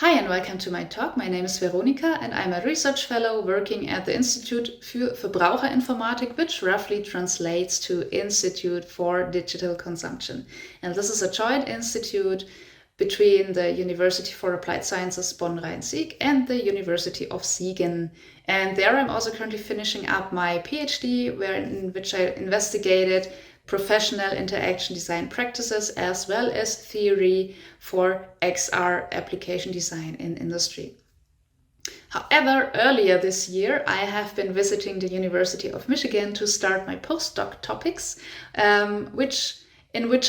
Hi and welcome to my talk. My name is Veronika and I'm a research fellow working at the Institute für Verbraucherinformatik, which roughly translates to Institute for Digital Consumption. And this is a joint institute between the University for Applied Sciences Bonn-Rhein-Sieg and the University of Siegen. And there I'm also currently finishing up my PhD, in which I investigated professional interaction design practices as well as theory for XR application design in industry. However, earlier this year, I have been visiting the University of Michigan to start my postdoc topics, in which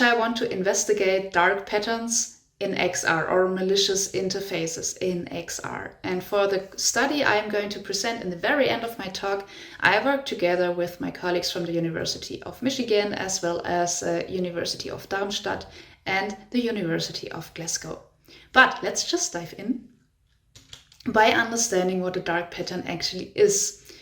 I want to investigate dark patterns in XR or malicious interfaces in XR. And for the study I'm going to present in the very end of my talk, I work together with my colleagues from the University of Michigan as well as University of Darmstadt and the University of Glasgow. But let's just dive in by understanding what a dark pattern actually is.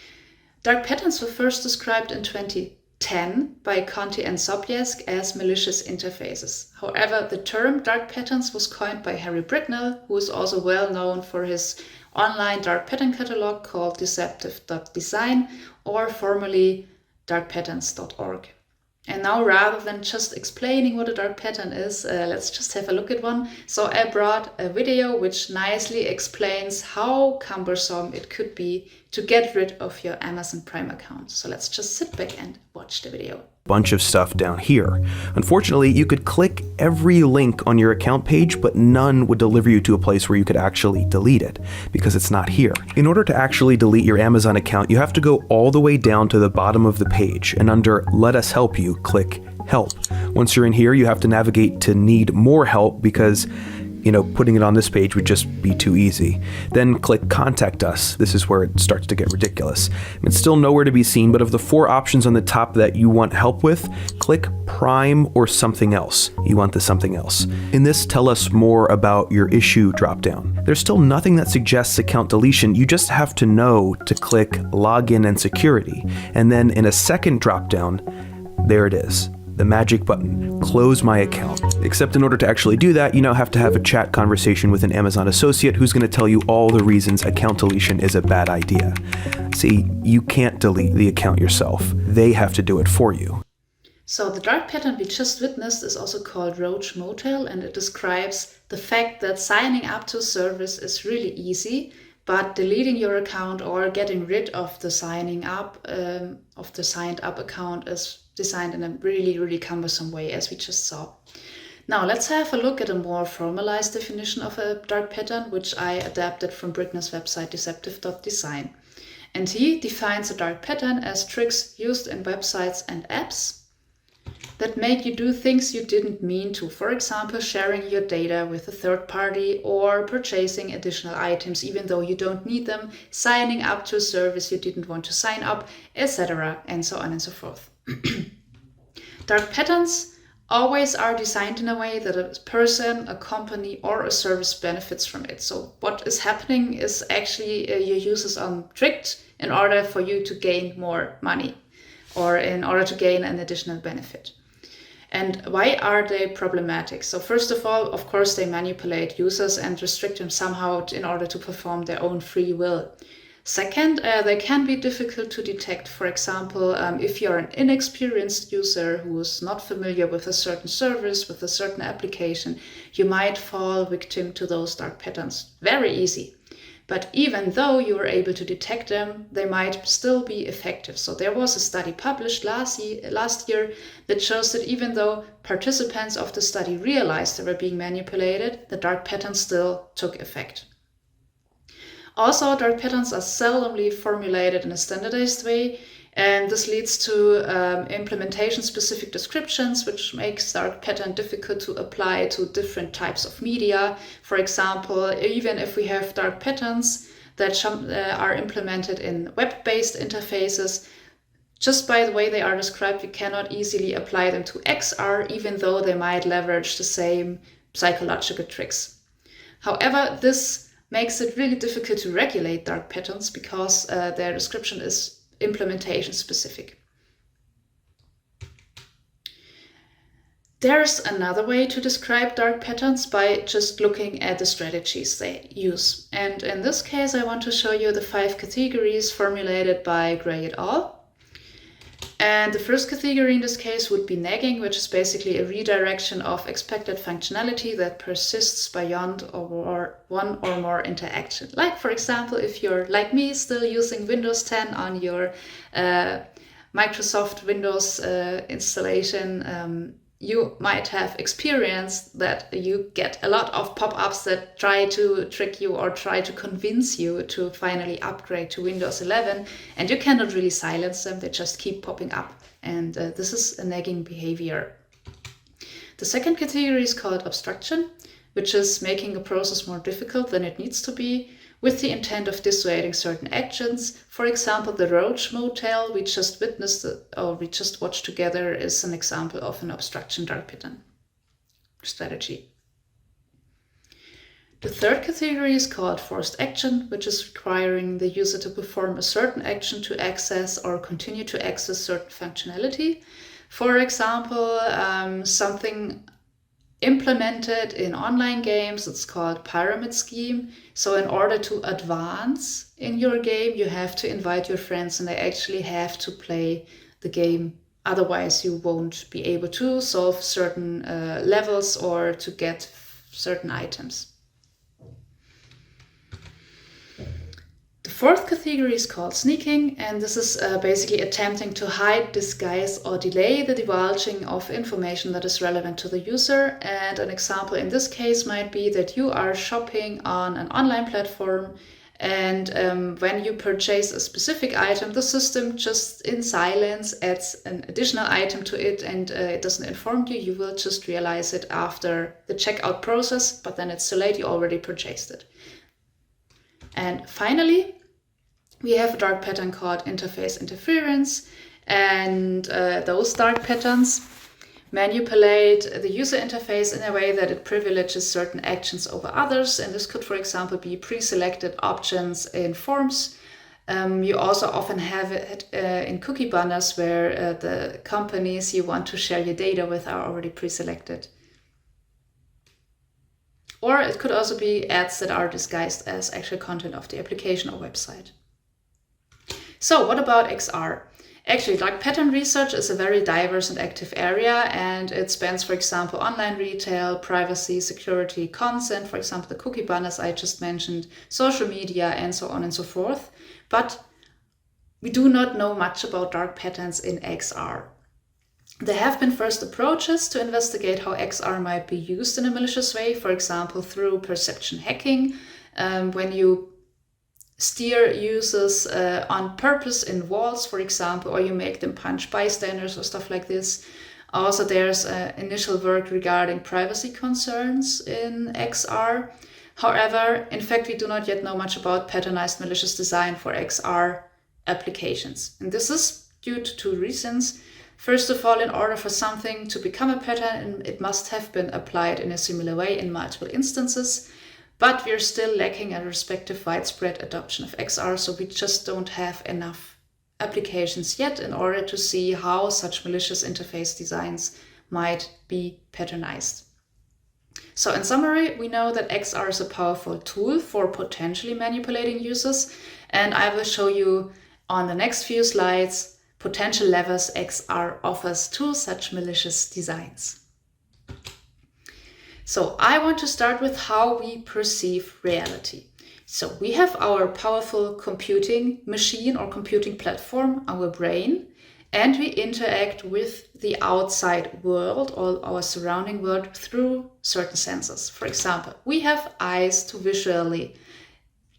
Dark patterns were first described in 2010 by Conti and Sobiesk as malicious interfaces. However, the term dark patterns was coined by Harry Britnell, who is also well known for his online dark pattern catalog called deceptive.design or formerly darkpatterns.org. And now, rather than just explaining what a dark pattern is, let's just have a look at one. So I brought a video which nicely explains how cumbersome it could be to get rid of your Amazon Prime account. So let's just sit back and watch the video. Bunch of stuff down here. Unfortunately, you could click every link on your account page, but none would deliver you to a place where you could actually delete it, because it's not here. In order to actually delete your Amazon account, you have to go all the way down to the bottom of the page, and under Let Us Help You, click Help. Once you're in here, you have to navigate to Need More Help, because putting it on this page would just be too easy. Then click Contact Us. This is where it starts to get ridiculous. It's still nowhere to be seen, but of the 4 options on the top that you want help with, click Prime or Something Else. You want the something else. In this Tell Us More About Your Issue dropdown, there's still nothing that suggests account deletion. You just have to know to click Login and Security. And then in a second dropdown, there it is. The magic button, Close My Account. Except in order to actually do that, you now have to have a chat conversation with an Amazon associate who's going to tell you all the reasons account deletion is a bad idea. See, you can't delete the account yourself. They have to do it for you. So the dark pattern we just witnessed is also called Roach Motel, and it describes the fact that signing up to a service is really easy, but deleting your account or getting rid of the signed up account is designed in a really, really cumbersome way, as we just saw. Now let's have a look at a more formalized definition of a dark pattern, which I adapted from Britnell's website deceptive.design. And he defines a dark pattern as tricks used in websites and apps that make you do things you didn't mean to. For example, sharing your data with a third party or purchasing additional items even though you don't need them, signing up to a service you didn't want to sign up, etc. and so on and so forth. Dark patterns always are designed in a way that a person, a company, or a service benefits from it. So what is happening is actually your users are tricked in order for you to gain more money or in order to gain an additional benefit. And why are they problematic? So first of all, of course, they manipulate users and restrict them somehow in order to perform their own free will. Second, they can be difficult to detect. For example, if you're an inexperienced user who is not familiar with a certain service, with a certain application, you might fall victim to those dark patterns. Very easy. But even though you were able to detect them, they might still be effective. So there was a study published last year that shows that even though participants of the study realized they were being manipulated, the dark patterns still took effect. Also, dark patterns are seldomly formulated in a standardized way, and this leads to implementation-specific descriptions, which makes dark pattern difficult to apply to different types of media. For example, even if we have dark patterns that are implemented in web-based interfaces, just by the way they are described, we cannot easily apply them to XR, even though they might leverage the same psychological tricks. However, this makes it really difficult to regulate dark patterns because their description is implementation specific. There's another way to describe dark patterns by just looking at the strategies they use. And in this case, I want to show you the 5 categories formulated by Gray et al. And the first category in this case would be nagging, which is basically a redirection of expected functionality that persists beyond one or more interaction. Like, for example, if you're like me, still using Windows 10 on your Microsoft Windows installation, you might have experienced that you get a lot of pop-ups that try to trick you or try to convince you to finally upgrade to Windows 11, and you cannot really silence them, they just keep popping up, and this is a nagging behavior. The second category is called obstruction, which is making a process more difficult than it needs to be, with the intent of dissuading certain actions. For example, the Roach Motel we just witnessed or we just watched together is an example of an obstruction dark pattern strategy. The third category is called forced action, which is requiring the user to perform a certain action to access or continue to access certain functionality. For example, something implemented in online games, it's called pyramid scheme. So in order to advance in your game, you have to invite your friends and they actually have to play the game. Otherwise, you won't be able to solve certain levels or to get certain items. The fourth category is called sneaking, and this is basically attempting to hide, disguise, or delay the divulging of information that is relevant to the user. And an example in this case might be that you are shopping on an online platform, and when you purchase a specific item, the system just in silence adds an additional item to it, and it doesn't inform you. You will just realize it after the checkout process, but then it's too late, you already purchased it. And finally, we have a dark pattern called interface interference, and those dark patterns manipulate the user interface in a way that it privileges certain actions over others, and this could, for example, be pre-selected options in forms. You also often have it in cookie banners where the companies you want to share your data with are already pre-selected. Or it could also be ads that are disguised as actual content of the application or website. So what about XR? Actually, dark pattern research is a very diverse and active area, and it spans, for example, online retail, privacy, security, consent, for example, the cookie banners I just mentioned, social media, and so on and so forth. But we do not know much about dark patterns in XR. There have been first approaches to investigate how XR might be used in a malicious way, for example, through perception hacking, when you steer users on purpose in walls, for example, or you make them punch bystanders or stuff like this. Also, there's initial work regarding privacy concerns in XR. However, in fact, we do not yet know much about patternized malicious design for XR applications. And this is due to 2 reasons. First of all, in order for something to become a pattern, it must have been applied in a similar way in multiple instances. But we're still lacking a respective widespread adoption of XR, so we just don't have enough applications yet in order to see how such malicious interface designs might be patternized. So in summary, we know that XR is a powerful tool for potentially manipulating users, and I will show you on the next few slides potential levers XR offers to such malicious designs. So I want to start with how we perceive reality. So we have our powerful computing machine or computing platform, our brain, and we interact with the outside world or our surrounding world through certain sensors. For example, we have eyes to visually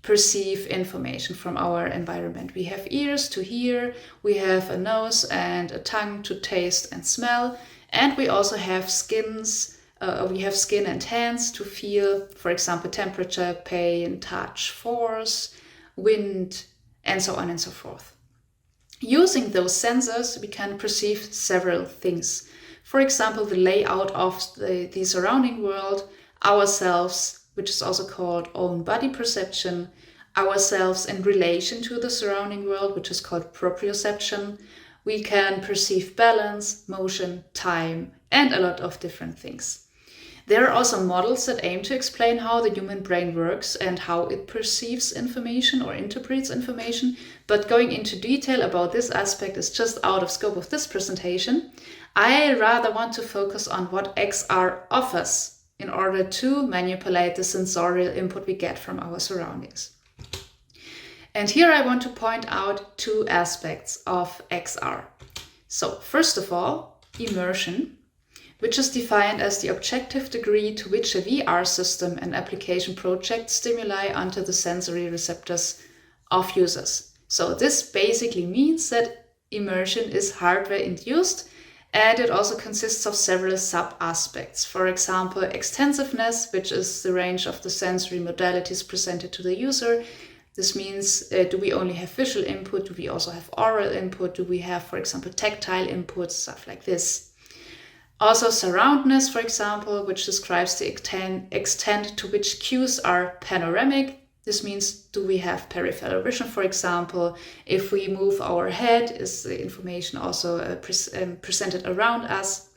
perceive information from our environment. We have ears to hear, we have a nose and a tongue to taste and smell, and we also have skin and hands to feel, for example, temperature, pain, touch, force, wind, and so on and so forth. Using those sensors, we can perceive several things. For example, the layout of the surrounding world, ourselves, which is also called own body perception, ourselves in relation to the surrounding world, which is called proprioception, we can perceive balance, motion, time, and a lot of different things. There are also models that aim to explain how the human brain works and how it perceives information or interprets information, but going into detail about this aspect is just out of scope of this presentation. I rather want to focus on what XR offers in order to manipulate the sensorial input we get from our surroundings. And here I want to point out two aspects of XR. So first of all, immersion, which is defined as the objective degree to which a VR system and application projects stimuli onto the sensory receptors of users. So this basically means that immersion is hardware induced, and it also consists of several sub-aspects. For example, extensiveness, which is the range of the sensory modalities presented to the user. This means, do we only have visual input? Do we also have oral input? Do we have, for example, tactile input, stuff like this? Also surroundness, for example, which describes the extent to which cues are panoramic. This means, do we have peripheral vision, for example? If we move our head, is the information also presented around us?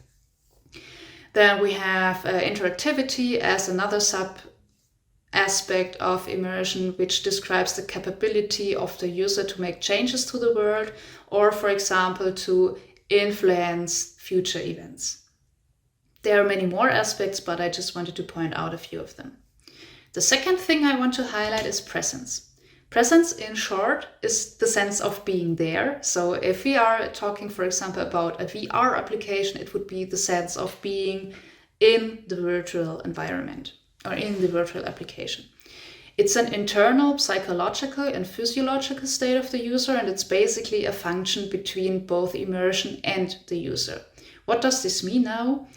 Then we have interactivity as another sub-aspect of immersion, which describes the capability of the user to make changes to the world, or, for example, to influence future events. There are many more aspects, but I just wanted to point out a few of them. The second thing I want to highlight is presence. Presence, in short, is the sense of being there. So if we are talking, for example, about a VR application, it would be the sense of being in the virtual environment or in the virtual application. It's an internal psychological and physiological state of the user, and it's basically a function between both immersion and the user. What does this mean now?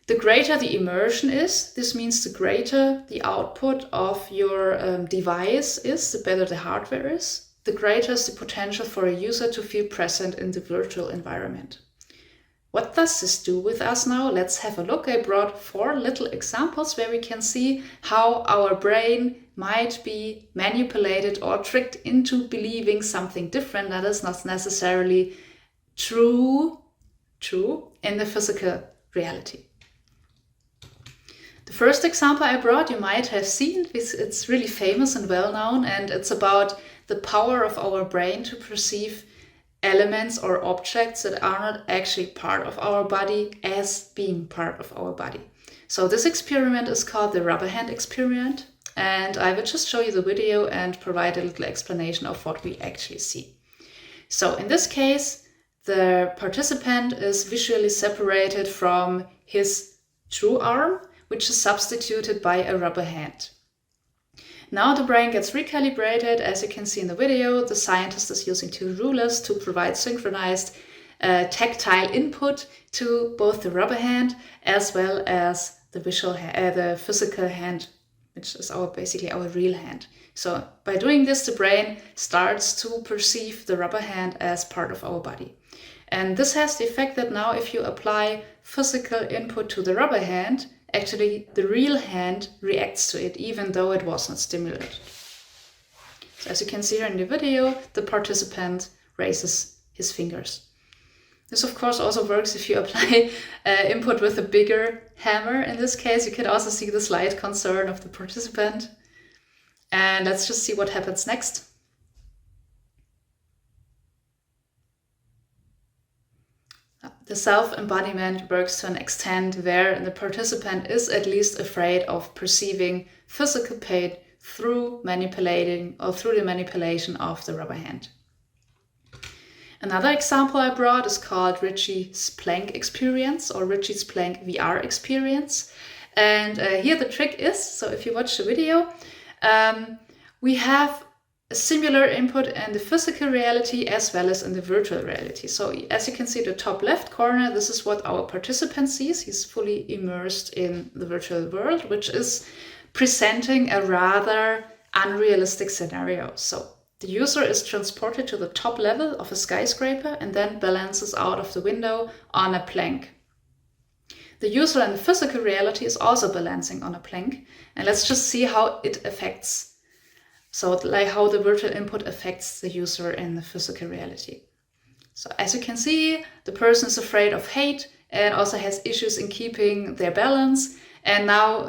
The greater the immersion is, this means the greater the output of your device is, the better the hardware is, the greater is the potential for a user to feel present in the virtual environment. What does this do with us now? Let's have a look. I brought 4 little examples where we can see how our brain might be manipulated or tricked into believing something different that is not necessarily true in the physical reality. The first example I brought, you might have seen, it's really famous and well known, and it's about the power of our brain to perceive elements or objects that are not actually part of our body as being part of our body. So this experiment is called the rubber hand experiment, and I will just show you the video and provide a little explanation of what we actually see. So in this case, the participant is visually separated from his true arm, which is substituted by a rubber hand. Now the brain gets recalibrated. As you can see in the video, the scientist is using 2 rulers to provide synchronized tactile input to both the rubber hand as well as the physical hand, which is basically our real hand. So by doing this, the brain starts to perceive the rubber hand as part of our body. And this has the effect that now if you apply physical input to the rubber hand, actually the real hand reacts to it even though it was not stimulated. So as you can see here in the video, the participant raises his fingers. This of course also works if you apply input with a bigger hammer. In this case, you can also see the slight concern of the participant. And let's just see what happens next. The self-embodiment works to an extent where the participant is at least afraid of perceiving physical pain through manipulating or through the manipulation of the rubber hand. Another example I brought is called Ritchie's Plank experience or Ritchie's Plank VR experience. And here the trick is, so if you watch the video, we have a similar input in the physical reality as well as in the virtual reality. So as you can see, the top left corner, this is what our participant sees. He's fully immersed in the virtual world, which is presenting a rather unrealistic scenario. So the user is transported to the top level of a skyscraper and then balances out of the window on a plank. The user in the physical reality is also balancing on a plank. And let's just see how it affects. So like how the virtual input affects the user in the physical reality. So as you can see, the person is afraid of hate and also has issues in keeping their balance. And now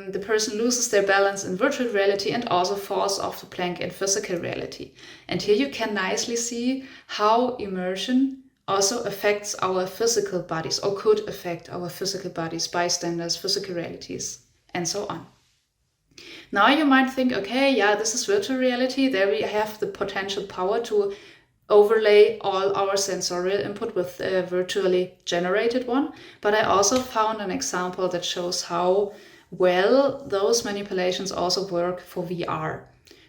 the person loses their balance in virtual reality and also falls off the plank in physical reality. And here you can nicely see how immersion also affects our physical bodies, or could affect our physical bodies, bystanders, physical realities, and so on. Now you might think, okay, yeah, this is virtual reality. There we have the potential power to overlay all our sensorial input with a virtually generated one. But I also found an example that shows how well those manipulations also work for VR.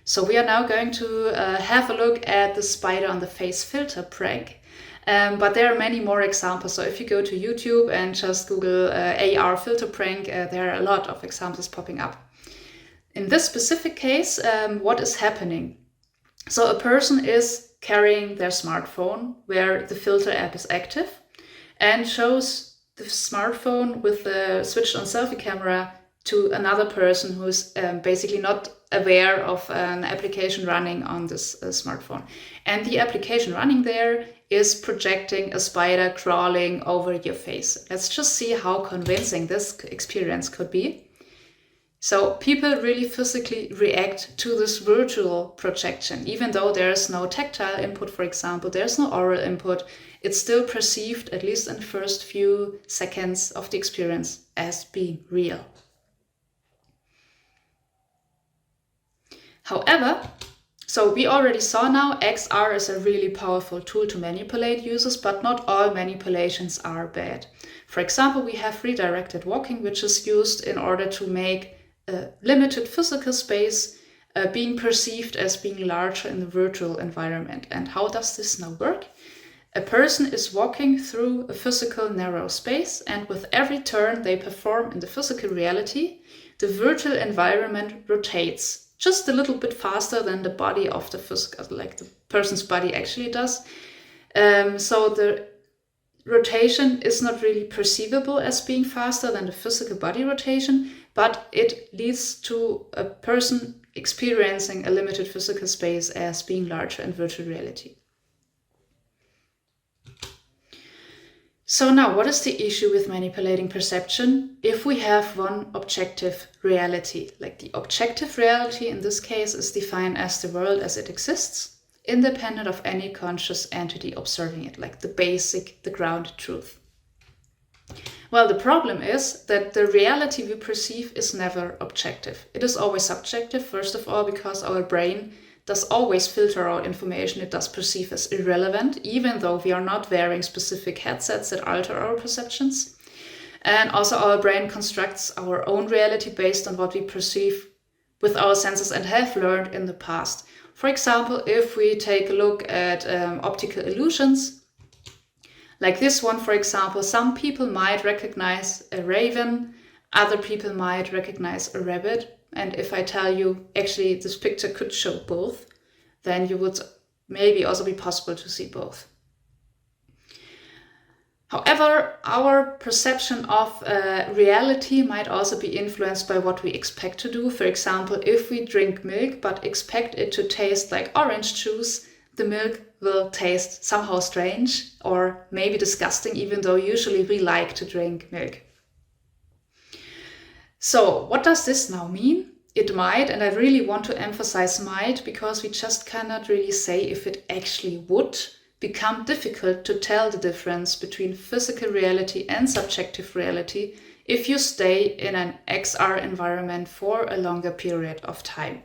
So we are now going to have a look at the spider on the face filter prank. But there are many more examples. So if you go to YouTube and just Google AR filter prank, there are a lot of examples popping up. In this specific case, what is happening? So a person is carrying their smartphone where the filter app is active and shows the smartphone with the switched on selfie camera to another person who is basically not aware of an application running on this smartphone. And the application running there is projecting a spider crawling over your face. Let's just see how convincing this experience could be. So people really physically react to this virtual projection. Even though there's no tactile input, for example, there's no oral input, it's still perceived, at least in the first few seconds of the experience, as being real. However, so we already saw now XR is a really powerful tool to manipulate users, but not all manipulations are bad. For example, we have redirected walking, which is used in order to make a limited physical space being perceived as being larger in the virtual environment. And how does this now work? A person is walking through a physical narrow space, and with every turn they perform in the physical reality, the virtual environment rotates just a little bit faster than the body of the physical, like the person's body actually does. So the rotation is not really perceivable as being faster than the physical body rotation, but it leads to a person experiencing a limited physical space as being larger in virtual reality. So now, what is the issue with manipulating perception if we have one objective reality? Like the objective reality in this case is defined as the world as it exists, independent of any conscious entity observing it, like the basic, the grounded truth. Well, the problem is that the reality we perceive is never objective. It is always subjective, first of all, because our brain does always filter out information it does perceive as irrelevant, even though we are not wearing specific headsets that alter our perceptions. And also our brain constructs our own reality based on what we perceive with our senses and have learned in the past. For example, if we take a look at optical illusions, like this one, for example, some people might recognize a raven, other people might recognize a rabbit. And if I tell you, actually, this picture could show both, then you would maybe also be possible to see both. However, our perception of reality might also be influenced by what we expect to do. For example, if we drink milk but expect it to taste like orange juice, the milk will taste somehow strange or maybe disgusting, even though usually we like to drink milk. So what does this now mean? It might, and I really want to emphasize might, because we just cannot really say if it actually would become difficult to tell the difference between physical reality and subjective reality if you stay in an XR environment for a longer period of time.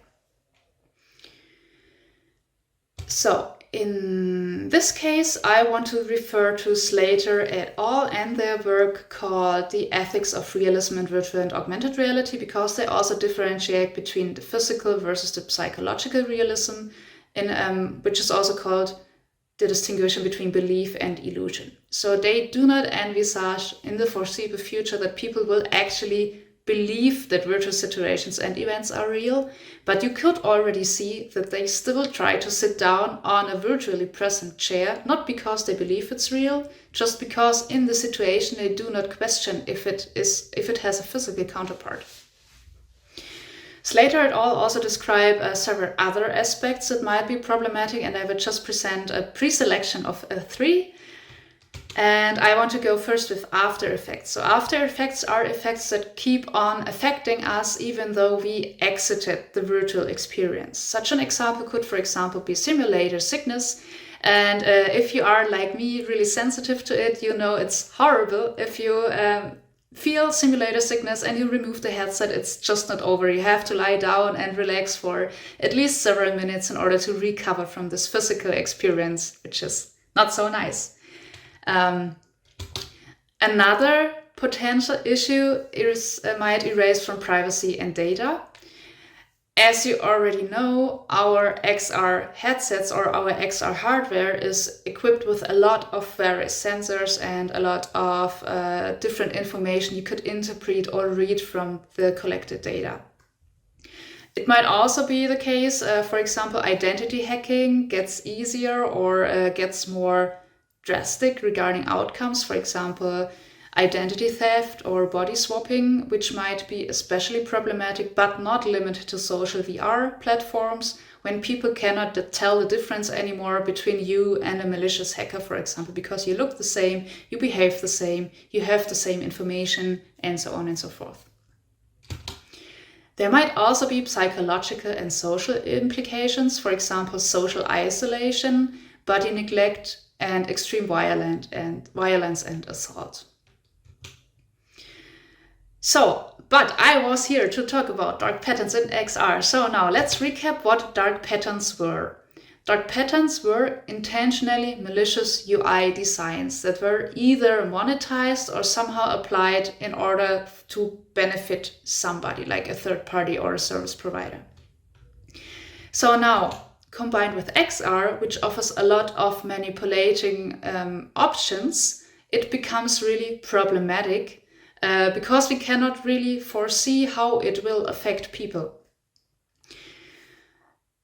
So in this case, I want to refer to Slater et al. And their work called The Ethics of Realism in Virtual and Augmented Reality, because they also differentiate between the physical versus the psychological realism, which is also called the distinction between belief and illusion. So they do not envisage in the foreseeable future that people will actually believe that virtual situations and events are real, but you could already see that they still try to sit down on a virtually present chair, not because they believe it's real, just because in the situation they do not question if it has a physical counterpart. Later it all also describe several other aspects that might be problematic, and I will just present a pre-selection of 3. And I want to go first with after effects. So after effects are effects that keep on affecting us even though we exited the virtual experience. Such an example could, for example, be simulator sickness. And if you are, like me, really sensitive to it, you know it's horrible. If you feel simulator sickness and you remove the headset, it's just not over. You have to lie down and relax for at least several minutes in order to recover from this physical experience, which is not so nice. Another potential issue is might erase from privacy and data. As you already know, our XR headsets or our XR hardware is equipped with a lot of various sensors and a lot of different information you could interpret or read from the collected data. It might also be the case, for example, identity hacking gets easier or gets more drastic regarding outcomes, for example, identity theft or body swapping, which might be especially problematic but not limited to social VR platforms, when people cannot tell the difference anymore between you and a malicious hacker, for example, because you look the same, you behave the same, you have the same information, and so on and so forth. There might also be psychological and social implications, for example, social isolation, body neglect, and extreme violence and assault. So, but I was here to talk about dark patterns in XR. So now let's recap what dark patterns were. Dark patterns were intentionally malicious UI designs that were either monetized or somehow applied in order to benefit somebody, like a third party or a service provider. So now, combined with XR, which offers a lot of manipulating options, it becomes really problematic because we cannot really foresee how it will affect people.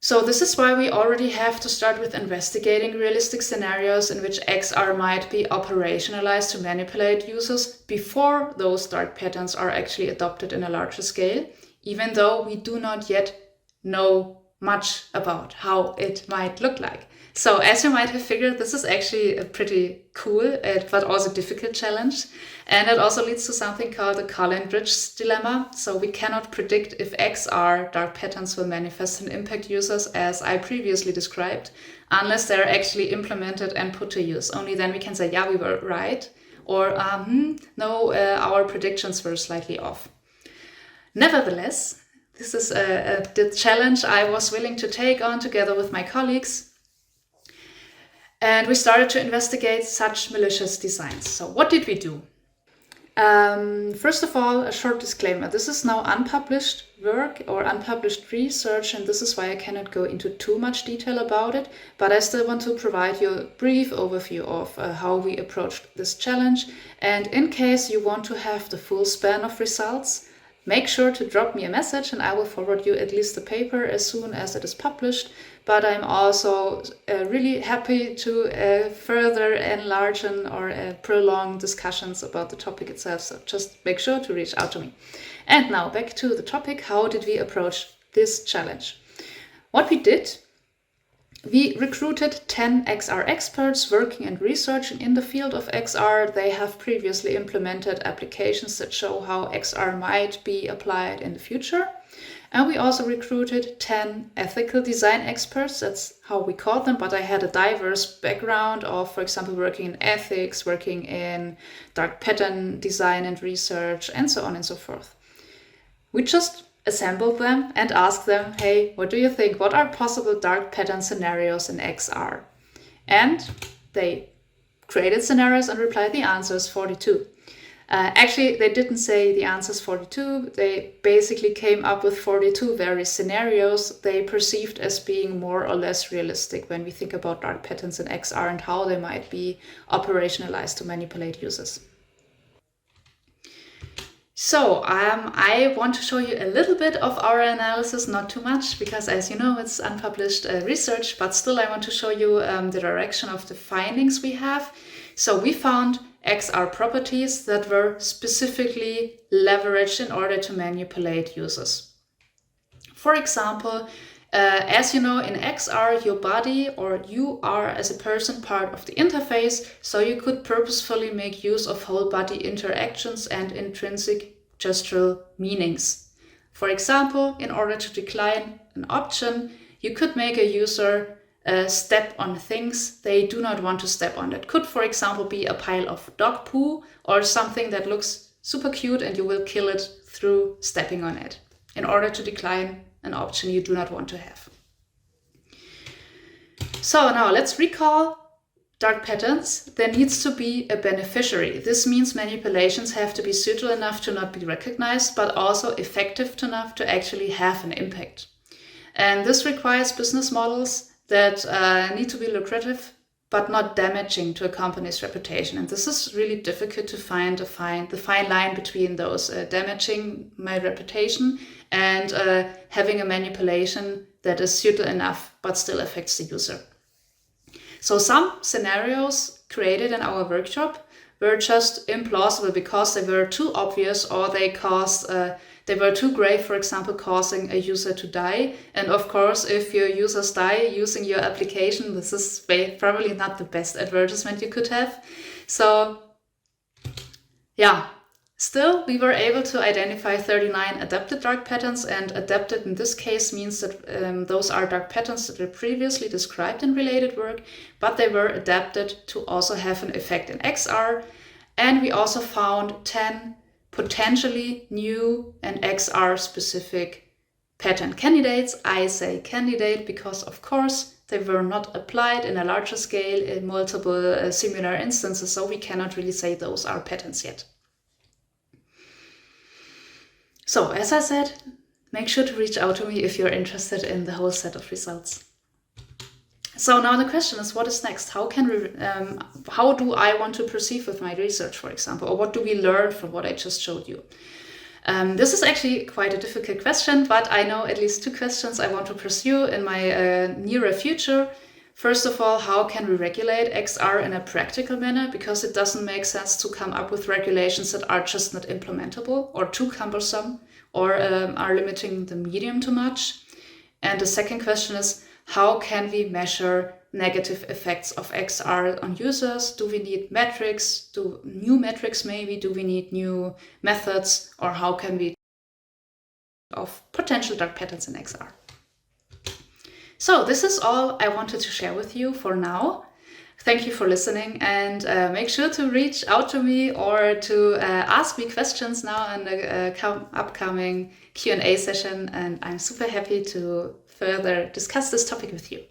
So this is why we already have to start with investigating realistic scenarios in which XR might be operationalized to manipulate users before those dark patterns are actually adopted in a larger scale, even though we do not yet know much about how it might look like. So as you might have figured, this is actually a pretty cool but also difficult challenge. And it also leads to something called the Collin-Bridge dilemma. So we cannot predict if XR dark patterns will manifest and impact users as I previously described, unless they're actually implemented and put to use. Only then we can say, yeah, we were right, or no, our predictions were slightly off. Nevertheless, this is the challenge I was willing to take on together with my colleagues. And we started to investigate such malicious designs. So what did we do? First of all, a short disclaimer. This is now unpublished work or unpublished research, and this is why I cannot go into too much detail about it. But I still want to provide you a brief overview of how we approached this challenge. And in case you want to have the full span of results, make sure to drop me a message and I will forward you at least the paper as soon as it is published. But I'm also really happy to further enlarge or prolong discussions about the topic itself. So just make sure to reach out to me. And now back to the topic. How did we approach this challenge? What we did, we recruited 10 XR experts working and researching in the field of XR. They have previously implemented applications that show how XR might be applied in the future. And we also recruited 10 ethical design experts. That's how we called them, but I had a diverse background of, for example, working in ethics, working in dark pattern design and research, and so on and so forth. We just assembled them and asked them, hey, what do you think? What are possible dark pattern scenarios in XR? And they created scenarios and replied the answers 42. Actually, they didn't say the answers 42. They basically came up with 42 various scenarios they perceived as being more or less realistic when we think about dark patterns in XR and how they might be operationalized to manipulate users. So I want to show you a little bit of our analysis, not too much, because as you know, it's unpublished research, but still I want to show you the direction of the findings we have. So we found XR properties that were specifically leveraged in order to manipulate users. For example, as you know, in XR, your body or you are as a person part of the interface, so you could purposefully make use of whole body interactions and intrinsic gestural meanings. For example, in order to decline an option, you could make a user step on things they do not want to step on. That could, for example, be a pile of dog poo or something that looks super cute and you will kill it through stepping on it in order to decline an option you do not want to have. So now let's recall dark patterns. There needs to be a beneficiary. This means manipulations have to be subtle enough to not be recognized, but also effective enough to actually have an impact. And this requires business models that need to be lucrative, but not damaging to a company's reputation. And this is really difficult to find the fine line between those damaging my reputation and having a manipulation that is subtle enough, but still affects the user. So some scenarios created in our workshop were just implausible because they were too obvious or they were too grave, for example, causing a user to die. And of course, if your users die using your application, this is probably not the best advertisement you could have. So yeah, still, we were able to identify 39 adapted dark patterns, and adapted in this case means that those are dark patterns that were previously described in related work, but they were adapted to also have an effect in XR. And we also found 10 potentially new and XR specific pattern candidates. I say candidate because, of course, they were not applied in a larger scale in multiple similar instances, so we cannot really say those are patterns yet. So, as I said, make sure to reach out to me if you're interested in the whole set of results. So now the question is, what is next? How do I want to proceed with my research, for example, or what do we learn from what I just showed you? This is actually quite a difficult question, but I know at least 2 questions I want to pursue in my nearer future. First of all, how can we regulate XR in a practical manner? Because it doesn't make sense to come up with regulations that are just not implementable or too cumbersome or are limiting the medium too much. And the second question is, how can we measure negative effects of XR on users? Do we need metrics? New metrics maybe? Do we need new methods? Or how can we of potential dark patterns in XR? So this is all I wanted to share with you for now. Thank you for listening, and make sure to reach out to me or to ask me questions now in the upcoming Q&A session, and I'm super happy to further discuss this topic with you.